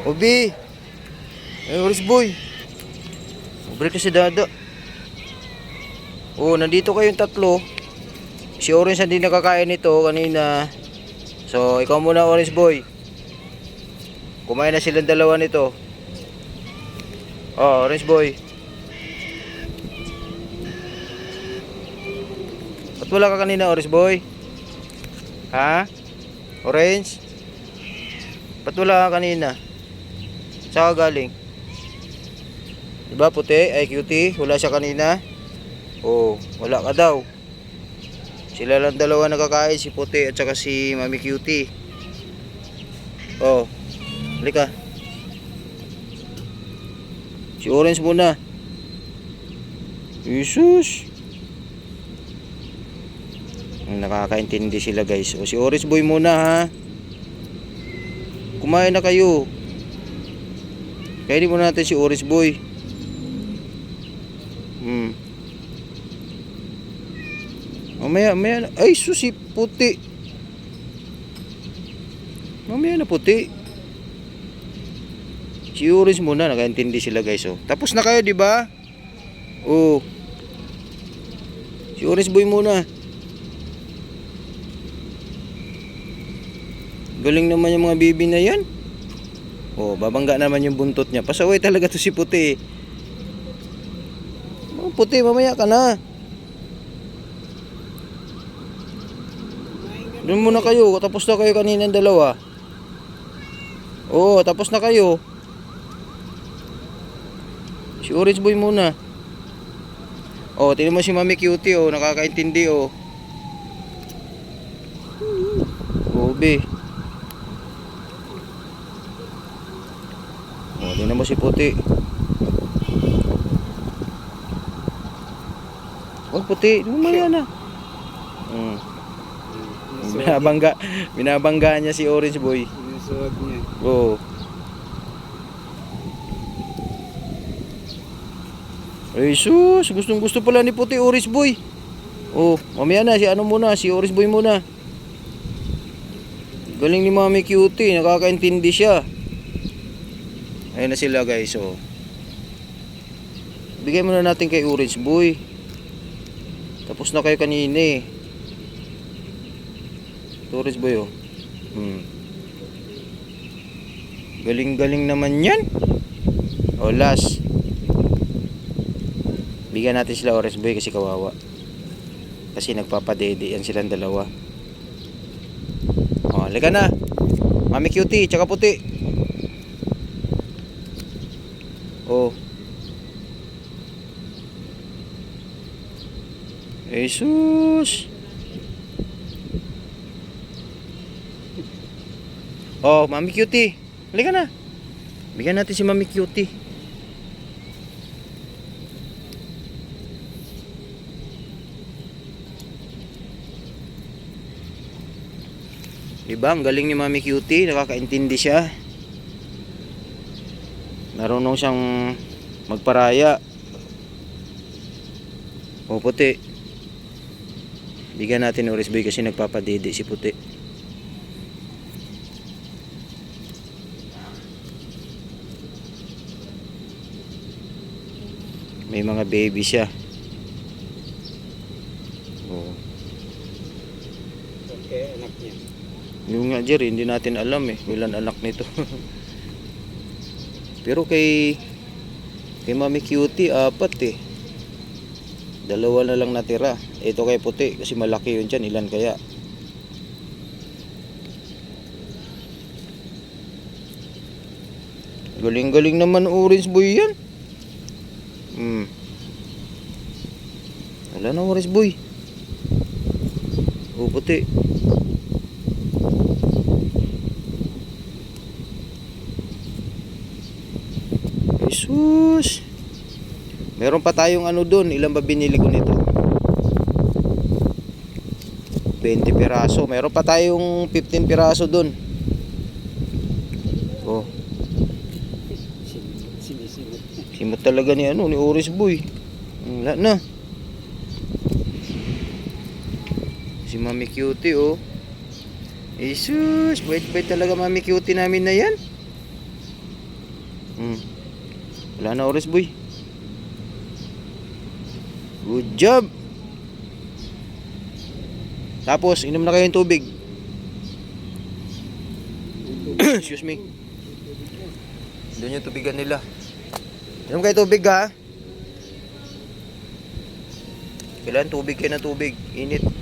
Obi! Ay, oris boy. Balik ka si Dada. Oh, nandito kayong tatlo. Si Orange hindi nakakain nito kanina. So, ikaw muna, Orange boy. Kumain na silang dalawa nito. Oh, Orange boy. Ba't wala ka kanina, Orange boy? Ha? Orange? Ba't wala ka kanina? Saan ka galing? Diba puti? Ay cutie? Wala siya kanina? Oh, wala ka daw. Sila lang dalawa nakakain, si puti at saka si mami cutie. Oh, halika. Si Orange muna. Jesus. Nakakaintindi sila guys. O si Orange boy muna ha. Kumain na kayo. Kainin muna natin si Orange boy. Mamaya na. Ay susi puti. Mamaya na puti. Si Orange muna, nakaintindi sila guys oh. Tapos na kayo, di ba? Oh. Si Orange boy muna. Galing naman yung mga baby na yan. Oh, babangga naman yung buntot niya. Pasaway talaga to si puti. Oh, puti, mamaya ka na. Doon muna kayo. Tapos na kayo kanina dalawa. Oh, tapos na kayo. Si Orange boy muna. Oh, tingnan mo si Mami Cutie oh, nakakaintindi oh. Gobe. Oh, tingnan mo si puti. Oh, puti, lumaya na. Binabangga niya si Orange boy. Sinusuwag niya. Oh. Ay sus, gustong gusto pala ni puti Orange boy. Oh, mamaya na si ano muna, si Orange boy muna. Galing ni Mami Cutie, nakakaintindi siya. Ayun na sila guys, oh. Bigay muna natin kay Orange boy. Tapos na kayo kanina eh. Orange boy oh. Galing-galing naman yan. Oh, last. Bigyan natin sila Orange boy kasi kawawa. Kasi nagpapadede yan silang dalawa. Oh, halika na. Mami Cutie, tsaka puti. Oh. Jesus. Oh, Mami Cutie. Halika na. Bigyan natin si Mami Cutie. Diba? Ang galing ni Mami Cutie. Nakakaintindi siya. Marunong siyang magparaya. O puti. Bigyan natin Orange boy kasi nagpapadede si puti. May mga baby siya. Oh. Okay, anak niya. Yung nga Jerry, hindi natin alam eh. Ilan anak nito. Pero kay Mami Cutie, 4 eh. 2 na lang natira. Ito kay puti kasi malaki yun dyan. Ilan kaya? Galing-galing naman Orange boy yan. Wala na Orange boy. O puti. Jesus. Meron pa tayong ano doon. Ilan ba binili ko nito? 20 piraso. Meron pa tayong 15 piraso doon. Oh. Simot talaga ni ano, ni Orange boy. Wala na. Si Mami Cutie oh. Jesus, bait-bait talaga Mami Cutie namin na yan. Wala na oras, boy. Good job. Tapos, inom na kayo ng tubig. Excuse me. Doon yung tubigan nila. Inom kayo tubig, ha? Kailangan tubig kayo ng tubig. Init.